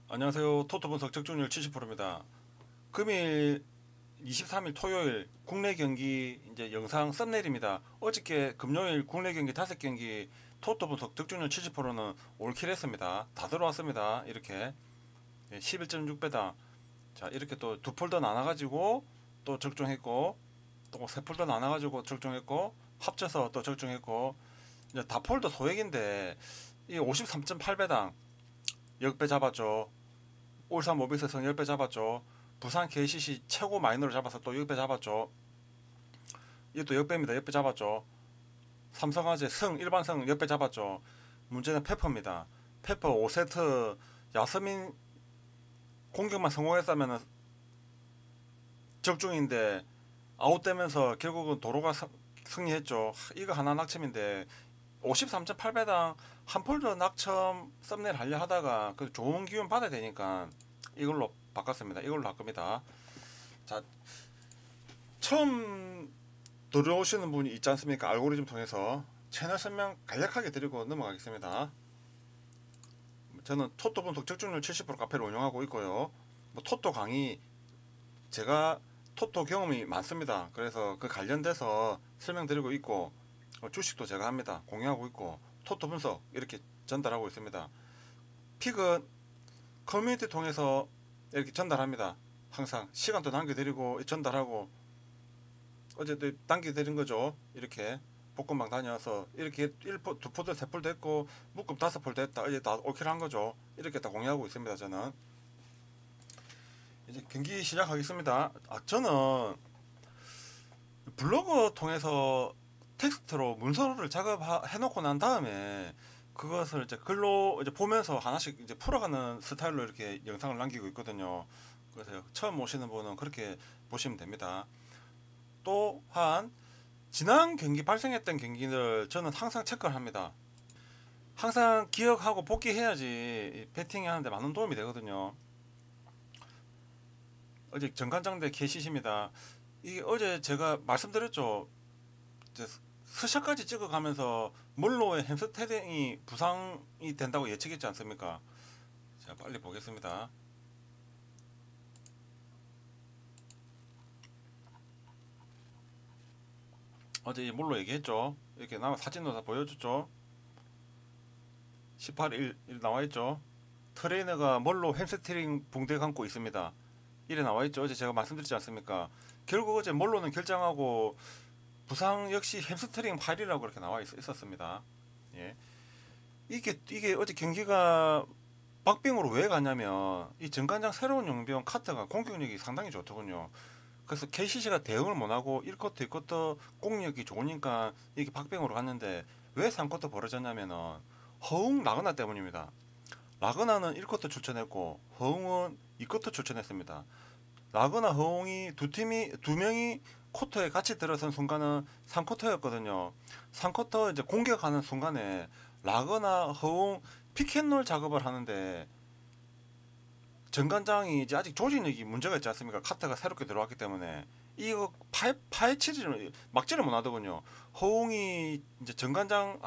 안녕하세요. 토토 분석 적중률 70%입니다. 금일 23일 토요일 국내 경기 이제 영상 썸네일입니다. 어저께 금요일 국내 경기 5경기 토토 분석 적중률 70%는 올킬 했습니다. 다 들어왔습니다. 이렇게 11.6배당. 자, 이렇게 또 두 폴더 나눠가지고 또 적중했고, 또 세 폴더 나눠가지고 적중했고, 합쳐서 또 적중했고, 이제 다 폴더 소액인데 이 53.8배당 역배 잡았죠. 울산 모비스에서는 10배 잡았죠. 부산 KCC 최고 마이너를 잡아서 또 6배 잡았죠. 이것도 역배입니다. 10배 잡았죠. 삼성화재 일반 성 10배 잡았죠. 문제는 페퍼입니다. 페퍼 5세트 야스민 공격만 성공했다면 적중인데 아웃되면서 결국은 도로가 승리했죠. 이거 하나 낙첨인데 53.8배당 한 폴더 낙첨 썸네일 하려 하다가 그 좋은 기운 받아야 되니까 이걸로 바꿨습니다. 이걸로 할 겁니다. 자, 처음 들어오시는 분이 있지 않습니까? 알고리즘 통해서 채널 설명 간략하게 드리고 넘어가겠습니다. 저는 토토 분석 적중률 70% 카페를 운영하고 있고요. 뭐 토토 강의 제가 토토 경험이 많습니다. 그래서 그 관련돼서 설명드리고 있고 주식도 제가 합니다. 공유하고 있고 토토 분석 이렇게 전달하고 있습니다. 픽은 커뮤니티 통해서 이렇게 전달합니다. 항상 시간도 남겨드리고 전달하고 어제도 남겨드린 거죠. 이렇게 복권방 다녀서 이렇게 2폴드 3폴드 했고 묶음 5폴드 했다. 어제 다 오킬 한 거죠. 이렇게 다 공유하고 있습니다. 저는 이제 경기 시작하겠습니다. 저는 블로그 통해서 텍스트로 문서를 작업해 놓고 난 다음에 그것을 이제 글로 이제 보면서 하나씩 이제 풀어가는 스타일로 이렇게 영상을 남기고 있거든요. 그래서 처음 오시는 분은 그렇게 보시면 됩니다. 또한 지난 경기 발생했던 경기를 저는 항상 체크를 합니다. 항상 기억하고 복귀해야지 배팅 하는데 많은 도움이 되거든요. 어제 정관장 대 KCC입니다. 이게 어제 제가 말씀드렸죠. 이제 스샷까지 찍어가면서 몰로의 햄스트링이 부상이 된다고 예측했지 않습니까? 자, 빨리 보겠습니다. 어제 이 몰로 얘기했죠. 이렇게 나와 사진도 다 보여줬죠. 18일 나와있죠. 트레이너가 몰로 햄스트링 붕대 감고 있습니다. 이래 나와있죠. 어제 제가 말씀드렸지 않습니까? 결국 어제 몰로는 결정하고 부상 역시 햄스트링 파일이라고 그렇게 나와 있었습니다. 예. 이게 어제 경기가 박빙으로 왜 가냐면 이 정관장 새로운 용병 카트가 공격력이 상당히 좋더군요. 그래서 KCC가 대응을 못하고 1쿼터 2쿼터 공격이 좋으니까 이게 박빙으로 갔는데 왜 3쿼터 벌어졌냐면은 허웅 라그나 때문입니다. 라그나는 1쿼터 출전했고 허웅은 2쿼터 출전했습니다. 라그나 허웅이 두 명이 쿼터에 같이 들어선 순간은 3쿼터였거든요. 3쿼터 이제 공격하는 순간에 라그나 허웅 피켓롤 작업을 하는데 정관장이 이제 아직 조직력이 문제가 있지 않습니까? 카트가 새롭게 들어왔기 때문에 이거 파헤치지를 막지를 못하더군요. 허웅이 이제 정관장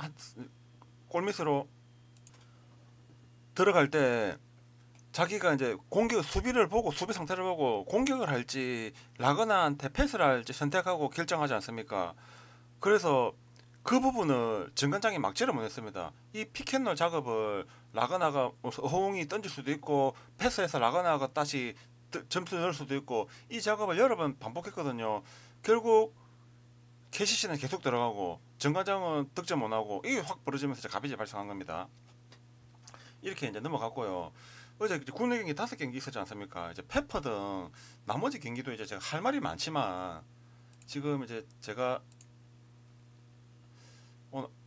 골밑으로 들어갈 때 자기가 이제 공격 수비를 보고 수비 상태를 보고 공격을 할지 라거나한테 패스를 할지 선택하고 결정하지 않습니까? 그래서 그 부분을 정관장이 막지를 못했습니다. 이 피켓롤 작업을 라거나가 허웅이 던질 수도 있고 패스해서 라거나가 다시 점수 넣을 수도 있고 이 작업을 여러 번 반복했거든요. 결국 KCC는 계속 들어가고 정관장은 득점 못하고 이게 확 벌어지면서 가비지 발생한 겁니다. 이렇게 이제 넘어갔고요. 어제 국내 경기 5경기 있었지 않습니까? 이제 페퍼 등 나머지 경기도 이제 제가 할 말이 많지만 지금 이제 제가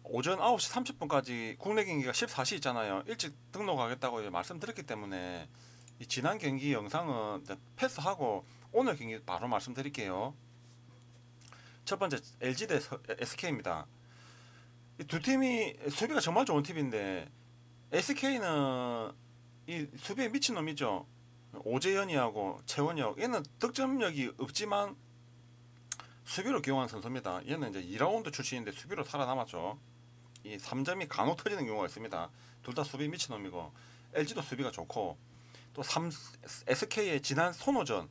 오전 9시 30분까지 국내 경기가 14시 있잖아요. 일찍 등록하겠다고 말씀드렸기 때문에 이 지난 경기 영상은 패스하고 오늘 경기 바로 말씀드릴게요. 첫 번째 LG 대 SK입니다. 이 두 팀이 수비가 정말 좋은 팀인데 SK는 이 수비에 미친놈이죠. 오재현이하고 최원혁 얘는 득점력이 없지만 수비로 기용한 선수입니다. 얘는 이제 2라운드 출신인데 수비로 살아남았죠. 이 3점이 간혹 터지는 경우가 있습니다. 둘 다 수비 미친놈이고 LG도 수비가 좋고 또 SK의 지난 손호전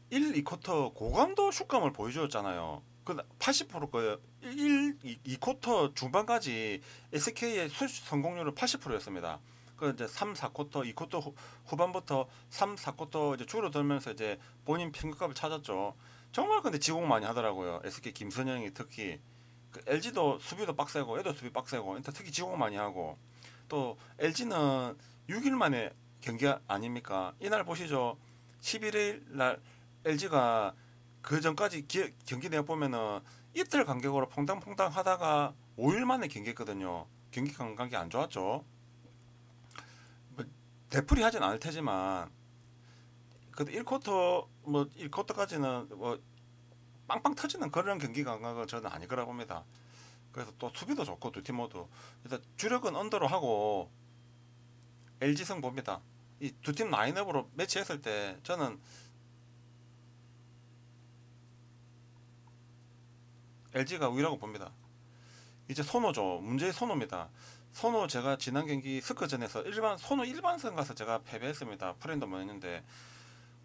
1, 2쿼터 고감도 슛감을 보여주었잖아요. 그 80%그 2쿼터 중반까지 SK의 슛 성공률은 80%였습니다. 그 이제 3, 4쿼터, 2쿼터 후반부터 3, 4쿼터 이제 줄어들면서 이제 본인 평균값을 찾았죠. 정말 근데 지공 많이 하더라고요. SK 김선영이 특히 그 LG도 수비도 빡세고 얘도 수비 빡세고 특히 지공 많이 하고 또 LG는 6일 만에 경기 아닙니까? 이날 보시죠. 11일 날 LG가 그 전까지 경기 내용 보면은 이틀 간격으로 퐁당퐁당 하다가 5일 만에 경기했거든요. 경기 감각이 안 좋았죠. 뭐 되풀이 하진 않을 테지만 그래도 1쿼터 뭐 1쿼터까지는 뭐 빵빵 터지는 그런 경기 감각은 저는 아닐 거라 봅니다. 그래서 또 수비도 좋고 두 팀 모두 일단 주력은 언더로 하고 LG승 봅니다. 이 두 팀 라인업으로 매치했을 때 저는 LG가 우위라고 봅니다. 이제 선호죠. 문제의 선호입니다. 선호 제가 지난 경기 스크전에서 선호 일반선 가서 제가 패배했습니다. 프렌드만 했는데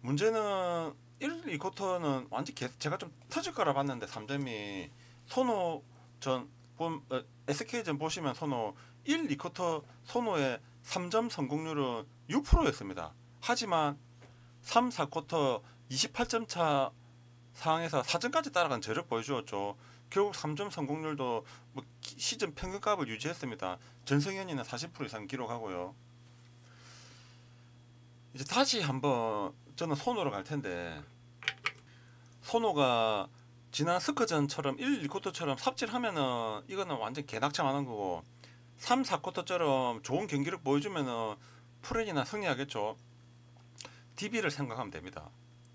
문제는 1, 2쿼터는 완전 제가 좀 터질 거라 봤는데 3점이 선호 전 SK전 보시면 선호 1, 2쿼터 선호의 3점 성공률은 6%였습니다. 하지만 3, 4쿼터 28점 차 상황에서 4점까지 따라간 저력 보여주었죠. 결국 3점 성공률도 뭐 시즌 평균값을 유지했습니다. 전성현이는 40% 이상 기록하고요. 이제 다시 한번 저는 손호로 갈 텐데 손호가 지난 스크전처럼 1, 2쿼터처럼 삽질하면은 이거는 완전 개낙참하는 거고 3, 4쿼터처럼 좋은 경기력 보여주면은 프렌이나 승리하겠죠. DB를 생각하면 됩니다.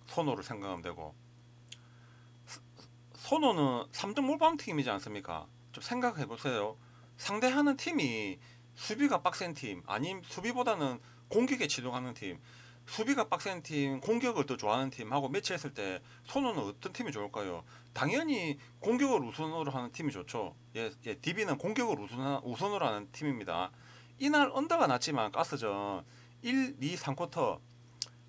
손호를 생각하면 되고 손호는 3점 몰빵 팀이지 않습니까? 좀 생각해 보세요. 상대하는 팀이 수비가 빡센 팀, 아님 수비보다는 공격에 치중하는 팀, 수비가 빡센 팀, 공격을 더 좋아하는 팀하고 매치했을 때 손호는 어떤 팀이 좋을까요? 당연히 공격을 우선으로 하는 팀이 좋죠. DB는 공격을 우선으로 하는 팀입니다. 이날 언더가 났지만 가스전 1, 2, 3쿼터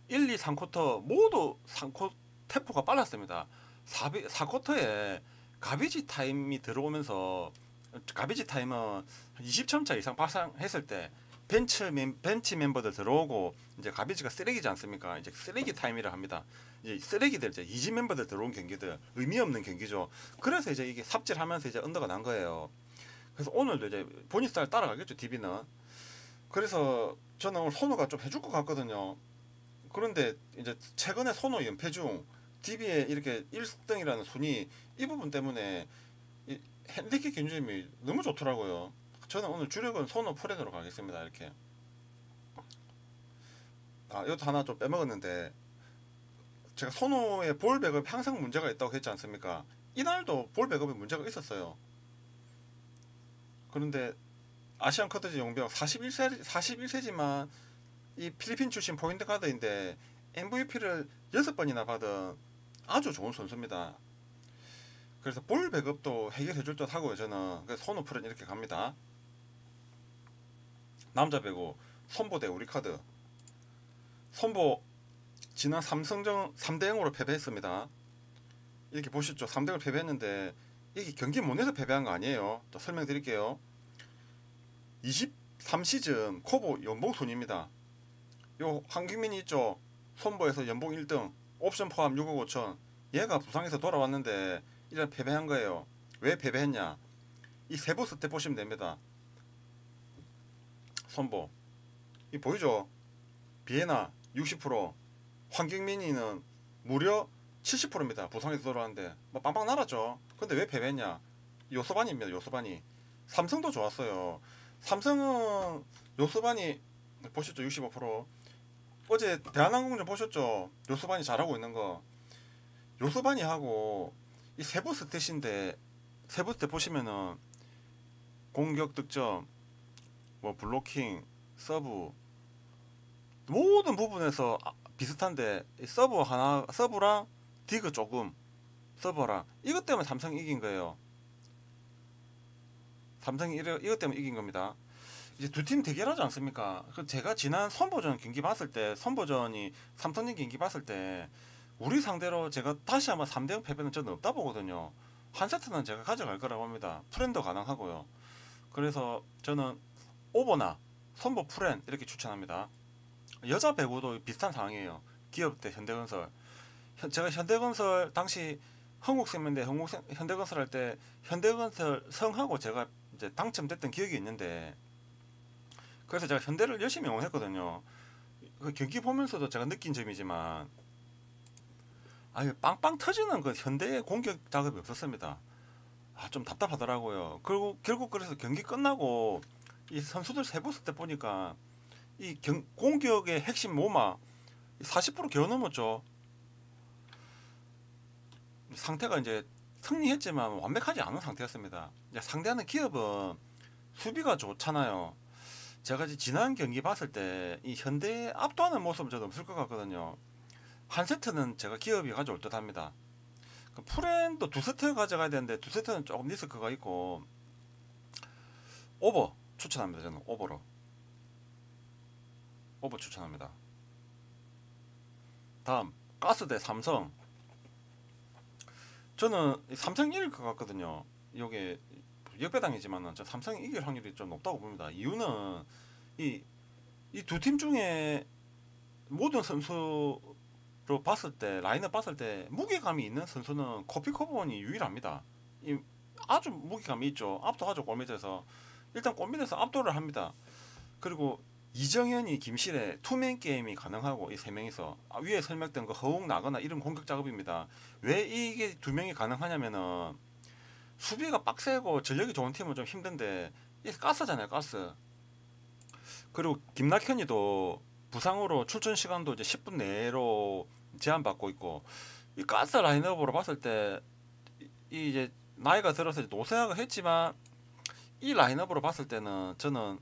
1, 2, 3쿼터 모두 3쿼터 템포가 빨랐습니다. 4쿼터에 가비지 타임이 들어오면서 가비지 타임은 20점 차 이상 발생했을 때 벤치 멤버들 들어오고 이제 가비지가 쓰레기지 않습니까? 이제 쓰레기 타임이라 합니다. 이제 쓰레기들 이제 이지 멤버들 들어온 경기들 의미 없는 경기죠. 그래서 이제 이게 삽질하면서 이제 언더가 난 거예요. 그래서 오늘도 이제 본인 스타일 따라가겠죠 DB는. 그래서 저는 오늘 선호가 좀 해줄 것 같거든요. 그런데 이제 최근에 선호 연패 중 DB의 이렇게 1등이라는 순위 이 부분 때문에 이 핸디캡 기준점이 너무 좋더라고요. 저는 오늘 주력은 선호 프렌으로 가겠습니다. 이렇게 이것도 하나 좀 빼먹었는데 제가 선호의 볼 백업이 항상 문제가 있다고 했지 않습니까? 이날도 볼 백업에 문제가 있었어요. 그런데 아시안 커트지 용병 41세지만 이 필리핀 출신 포인트 가드인데 MVP를 6번이나 받은 아주 좋은 선수입니다. 그래서 볼 백업도 해결해 줄 듯 하고요. 저는 그래서 선호 프렌 이렇게 갑니다. 남자 배구 선보 대 우리카드. 선보 지난 삼성전 3대0으로 패배했습니다. 이렇게 보셨죠. 3대0을 패배했는데 이게 경기 못 내서 패배한 거 아니에요. 또 설명드릴게요. 23시즌 코보 연봉 순입니다. 요 황규민이 있죠. 선보에서 연봉 1등 옵션 포함 6억 5천. 얘가 부상에서 돌아왔는데 이런 패배한 거예요. 왜 패배했냐? 이 세부 스텝 보시면 됩니다. 선보 이 보이죠? 비에나 60%, 황경민이는 무려 70%입니다. 부상에서 돌아왔는데 뭐 빵빵 날았죠. 근데 왜 패배했냐? 요소반입니다. 요소반이. 삼성도 좋았어요. 삼성은 요소반이 보셨죠? 65%. 어제 대한항공전 보셨죠? 요소반이 잘하고 있는 거. 요소반이 하고 이 세부 스탯인데 세부 스탯 보시면은 공격 득점, 뭐 블로킹, 서브 모든 부분에서 비슷한데 서브랑 디그 조금 서버랑 이것 때문에 삼성이 이긴 거예요. 삼성이 이것 때문에 이긴 겁니다. 이제 두 팀 대결하지 않습니까? 그 제가 지난 선보전 경기 봤을 때, 선보전이 삼성전 경기 봤을 때 우리 상대로 제가 다시 한번 3대0 패배는 저는 없다 보거든요. 한 세트는 제가 가져갈 거라고 합니다. 프렌도 가능하고요. 그래서 저는 오버나 선보 프렌 이렇게 추천합니다. 여자 배구도 비슷한 상황이에요. 기업대 현대건설. 제가 현대건설 당시 흥국생명대 현대건설 할 때 현대건설 성하고 제가 이제 당첨됐던 기억이 있는데, 그래서 제가 현대를 열심히 응원했거든요. 그 경기 보면서도 제가 느낀 점이지만 아유 빵빵 터지는 그 현대의 공격 작업이 없었습니다. 좀 답답하더라고요. 결국 그래서 경기 끝나고 이 선수들 세부 때 보니까 이 공격의 핵심 모마 40% 겨우 넘었죠. 상태가 이제 승리했지만 완벽하지 않은 상태였습니다. 이제 상대하는 기업은 수비가 좋잖아요. 제가 지난 경기 봤을 때 이 현대에 압도하는 모습은 저도 없을 것 같거든요. 한 세트는 제가 기업이 가져올 듯 합니다. 프렌도 두 세트 가져가야 되는데 두 세트는 조금 리스크가 있고, 오버 추천합니다. 저는 오버 추천합니다. 다음 가스 대 삼성. 저는 삼성이 이길 것 같거든요. 이게 역배당이지만 저 삼성이 이길 확률이 좀 높다고 봅니다. 이유는 이 두 팀 중에 모든 선수로 봤을 때, 라인업 봤을 때 무게감이 있는 선수는 코피 커버원이 유일합니다. 아주 무게감이 있죠. 압도하죠. 골밑에서 일단 골밑에서 압도를 합니다. 그리고 이정현이 김실의 투맨 게임이 가능하고, 이 세 명이서 위에 설명된 그 허웅 나거나 이런 공격 작업입니다. 왜 이게 두 명이 가능하냐면은 수비가 빡세고 전력이 좋은 팀은 좀 힘든데 이게 가스잖아요, 가스. 그리고 김낙현이도 부상으로 출전 시간도 이제 10분 내로 제한받고 있고, 이 가스 라인업으로 봤을 때 이제 나이가 들어서 노쇠화가 했지만 이 라인업으로 봤을 때는 저는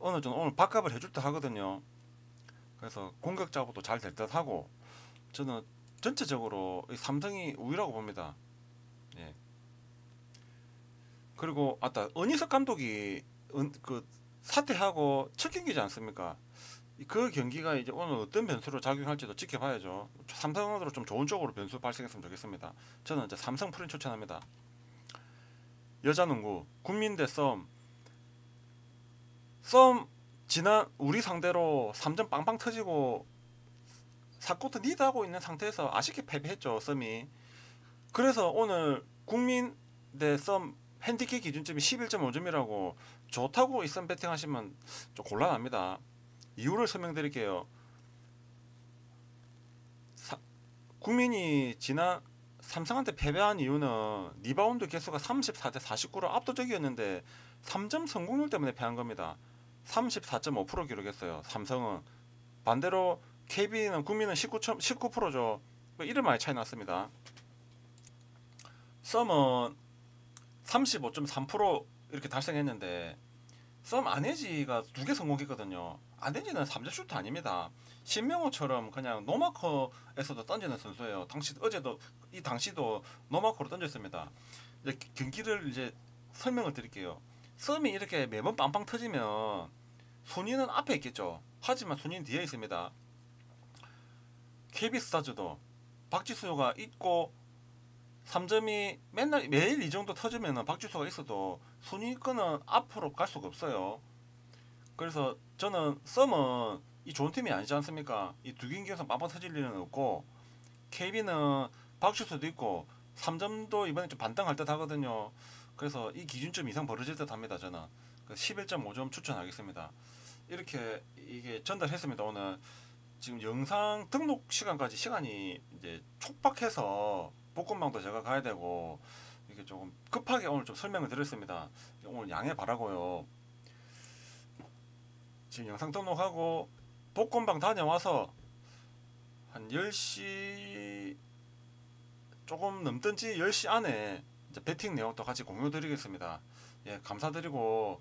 어느 정도 오늘 밥값을 해줄 듯 하거든요. 그래서 공격 작업도 잘 될 듯 하고, 저는 전체적으로 이 삼성이 우위라고 봅니다. 예. 그리고 아따 은희석 감독이 그 사퇴하고 첫 경기지 않습니까? 그 경기가 이제 오늘 어떤 변수로 작용할지도 지켜봐야죠. 삼성으로 좀 좋은 쪽으로 변수 발생했으면 좋겠습니다. 저는 이제 삼성 프린 추천합니다. 여자농구 국민대 썸 지난 우리 상대로 3점 빵빵 터지고 4쿼터 리드하고 있는 상태에서 아쉽게 패배했죠, 썸이. 그래서 오늘 국민대 썸 핸디캡 기준점이 11.5점이라고 좋다고 이썸 배팅 하시면 좀 곤란합니다. 이유를 설명드릴게요. 국민이 지난 삼성한테 패배한 이유는 리바운드 개수가 34대 49로 압도적이었는데 3점 성공률 때문에 패한 겁니다. 34.5% 기록했어요. 삼성은. 반대로 KB는 국민은 19%죠. 이를 많이 차이 났습니다. 썸은 35.3% 이렇게 달성했는데 썸 아네지가 두 개 성공했거든요. 아네지는 3점 슈트 아닙니다. 신명호처럼 그냥 노마커에서도 던지는 선수예요. 당시도 노마커로 던졌습니다. 이제 경기를 이제 설명을 드릴게요. 썸이 이렇게 매번 빵빵 터지면 순위는 앞에 있겠죠. 하지만 순위는 뒤에 있습니다. KB스타즈도 박지수가 있고 3점이 매일 이 정도 터지면 박지수가 있어도 순위권은 앞으로 갈 수가 없어요. 그래서 저는 썸은 이 좋은 팀이 아니지 않습니까? 이 두 경기에서 빵빵 터질 일은 없고, KB는 박지수도 있고 3점도 이번에 좀 반등할 듯 하거든요. 그래서 이 기준점 이상 벌어질 듯 합니다. 저는 11.5점 추천하겠습니다. 이렇게 이게 전달했습니다. 오늘 지금 영상 등록 시간까지 시간이 이제 촉박해서 볶음방도 제가 가야 되고 이게 조금 급하게 오늘 좀 설명을 드렸습니다. 오늘 양해 바라고요. 지금 영상 등록하고 볶음방 다녀와서 한 10시 조금 넘든지 10시 안에 이제 배팅 내용도 같이 공유 드리겠습니다. 예, 감사드리고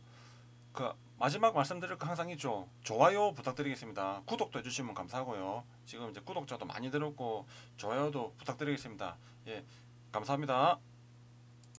그 마지막 말씀드릴 거 항상 있죠. 좋아요 부탁드리겠습니다. 구독도 해주시면 감사하고요. 지금 이제 구독자도 많이 늘었고 좋아요도 부탁드리겠습니다. 예, 감사합니다.